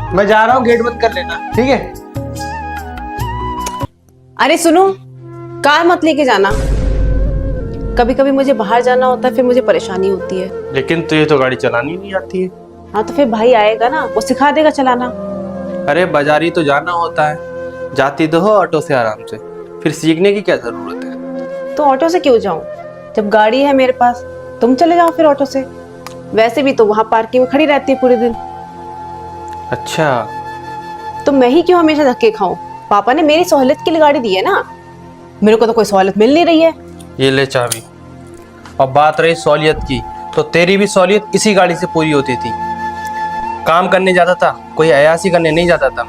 मैं जा रहा हूँ, गेट बंद कर लेना, ठीक है? अरे सुनो, कार मत लेके जाना। कभी कभी मुझे बाहर जाना होता है, फिर मुझे परेशानी होती है। लेकिन तुझे तो गाड़ी चलानी नहीं आती है। हाँ तो फिर भाई आएगा ना, वो सिखा देगा चलाना। अरे बाजारी तो जाना होता है, जाती तो हो ऑटो से आराम से, फिर सीखने की क्या जरूरत है? तो ऑटो से क्यों जाऊं, जब गाड़ी है मेरे पास। तुम चले जाओ फिर ऑटो से। वैसे भी तो वहां पार्किंग में खड़ी रहती है पूरे दिन। अच्छा, तो मैं ही क्यों हमेशा धक्के खाऊं? पापा ने मेरी सहूलियत के लिए गाड़ी दी है ना, मेरे को तो कोई सहूलियत मिल नहीं रही है। ये ले चाबी। और बात रही सहूलियत की, तो तेरी भी सहूलियत इसी गाड़ी से पूरी होती थी। काम करने जाता था, कोई अयासी करने नहीं जाता था।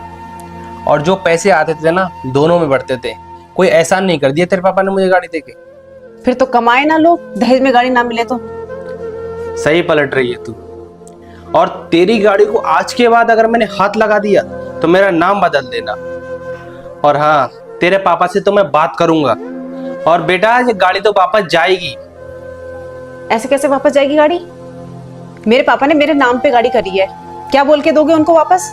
और जो पैसे आते थे ना, दोनों में बढ़ते थे। कोई एहसान नहीं कर दिया तेरे पापा ने मुझे गाड़ी देके। फिर तो कमाए ना लोग, दहेज में गाड़ी ना मिले तो। सही पलट रही है तू। और तेरी गाड़ी को आज के बाद अगर मैंने हाथ लगा दिया तो मेरा नाम बदल देना। और हाँ, तेरे पापा से तो मैं बात करूंगा। और बेटा, ये गाड़ी तो वापस जाएगी। ऐसे कैसे वापस जाएगी गाड़ी? मेरे पापा ने मेरे नाम पे गाड़ी करी है, क्या बोल के दोगे उनको वापस?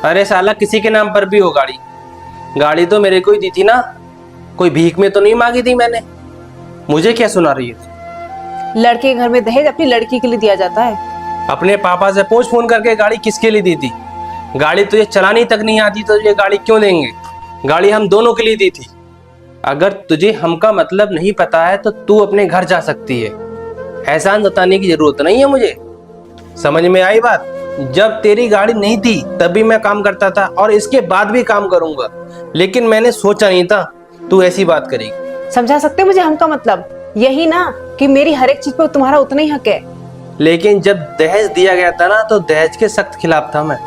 अरे साला, किसी के नाम पर भी हो गाड़ी। गाड़ी तो मेरे को ही दी थी ना, कोई भीख में तो नहीं मांगी थी मैंने। मुझे क्या सुना रही है? लड़के के घर में दहेज अपनी लड़की के लिए दिया जाता है। अपने पापा से पूछ फोन करके गाड़ी किसके लिए दी थी। गाड़ी तुझे चलानी तक नहीं आती तो ये गाड़ी क्यों देंगे? गाड़ी हम दोनों के लिए दी थी। अगर तुझे हम का मतलब नहीं पता है तो तू अपने घर जा सकती है। एहसान जताने की जरूरत नहीं है मुझे। समझ में आई बात? जब तेरी गाड़ी नहीं थी तभी मैं काम करता था, और इसके बाद भी काम करूंगा। लेकिन मैंने सोचा नहीं था तू ऐसी बात करेगी। समझा सकते हो मुझे हम का मतलब? यही ना कि मेरी हर एक चीज पे तुम्हारा उतना ही हक है। लेकिन जब दहेज दिया गया था ना, तो दहेज के सख्त खिलाफ था मैं।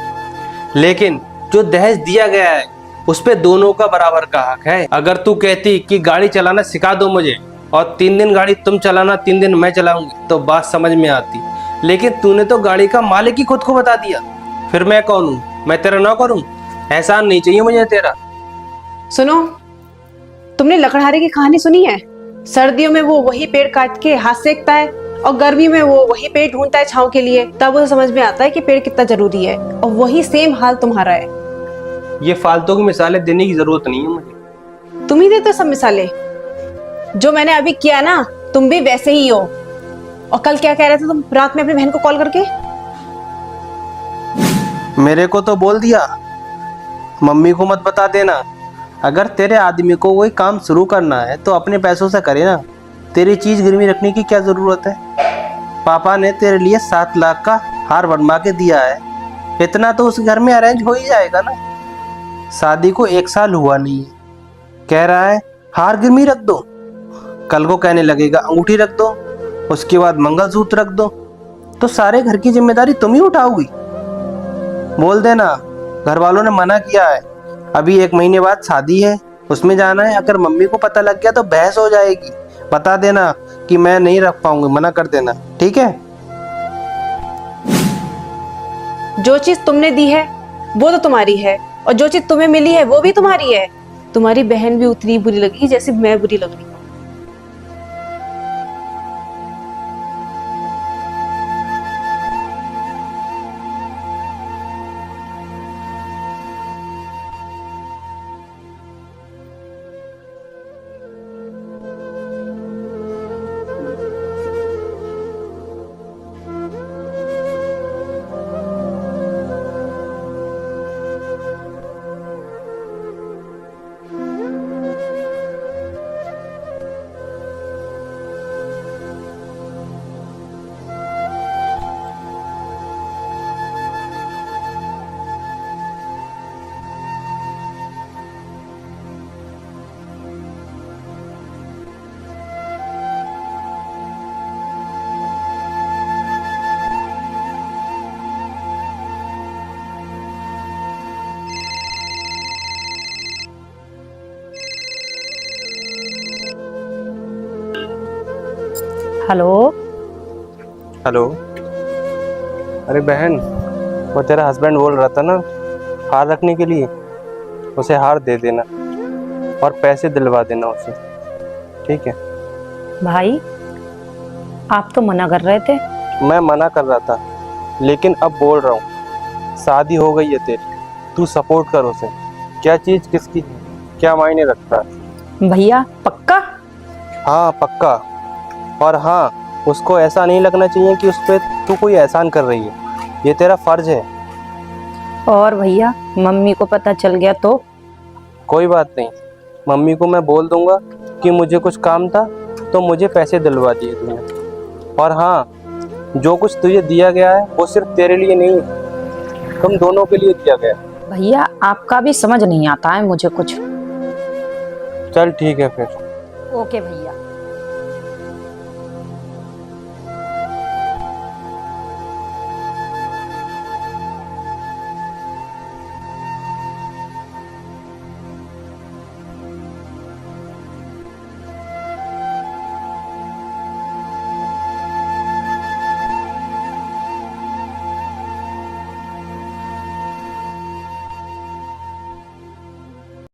लेकिन जो दहेज दिया गया है उस पे दोनों का बराबर का हक है। अगर तू कहती कि गाड़ी चलाना सिखा दो मुझे, और 3 दिन गाड़ी तुम चलाना 3 दिन मैं चलाऊंगी, तो बात समझ में आती। लेकिन तूने तो गाड़ी का मालिक ही खुद को बता दिया। फिर मैं कौन हूँ? मैं तेरा नौकर हूँ? एहसान नहीं चाहिए मुझे तेरा। सुनो, तुमने लकड़हारे की कहानी सुनी है? सर्दियों में वो वही पेड़ काट के हाथ सेकता है, और गर्मियों में वो वही पेड़ ढूंढता है छांव के लिए। तब उसे समझ में आता है कि पेड़ कितना जरूरी है। और वही सेम हाल तुम्हारा है। ये फालतू की मिसालें देने की जरूरत नहीं है मुझे। तुम ही देते हो सब मिसालें। जो मैंने अभी किया ना, तुम भी वैसे ही हो। और कल क्या कह रहे थे तुम रात में अपनी बहन को कॉल करके? मेरे को तो बोल दिया, मम्मी को मत बता देना। अगर तेरे आदमी को कोई काम शुरू करना है तो अपने पैसों से करे ना। तेरी चीज गिरवी रखने की क्या जरूरत है? पापा ने तेरे लिए 7 लाख का हार बनवा के दिया है। इतना तो उस घर में अरेंज हो ही जाएगा ना। शादी को 1 साल हुआ नहीं है, कह रहा है हार गिरवी रख दो। कल को कहने लगेगा अंगूठी रख दो, उसके बाद मंगलसूत्र रख दो। तो सारे घर की जिम्मेदारी तुम ही उठाओगी। बोल देना घर वालों ने मना किया है, अभी 1 महीने बाद शादी है, उसमें जाना है। अगर मम्मी को पता लग गया तो बहस हो जाएगी। बता देना कि मैं नहीं रख पाऊंगी, मना कर देना, ठीक है? जो चीज तुमने दी है वो तो तुम्हारी है, और जो चीज तुम्हें मिली है वो भी तुम्हारी है। तुम्हारी बहन भी उतनी बुरी लगी जैसे मैं बुरी लग रही हूँ। हेलो। हेलो। अरे बहन, वो तेरा हस्बैंड बोल रहा था ना हार रखने के लिए, उसे हार दे देना और पैसे दिलवा देना उसे, ठीक है? भाई, आप तो मना कर रहे थे। मैं मना कर रहा था, लेकिन अब बोल रहा हूँ शादी हो गई है तेरी, तू सपोर्ट कर उसे। क्या चीज़ किसकी क्या मायने रखता है। भैया पक्का? हाँ पक्का। और हाँ, उसको ऐसा नहीं लगना चाहिए कि उस पर तू कोई एहसान कर रही है, ये तेरा फर्ज है। और भैया मम्मी को पता चल गया तो? कोई बात नहीं, मम्मी को मैं बोल दूंगा कि मुझे कुछ काम था तो मुझे पैसे दिलवा दिए तूने। और हाँ, जो कुछ तुझे दिया गया है वो सिर्फ तेरे लिए नहीं, तुम दोनों के लिए दिया गया है। भैया आपका भी समझ नहीं आता है मुझे कुछ। चल ठीक है फिर। ओके भैया।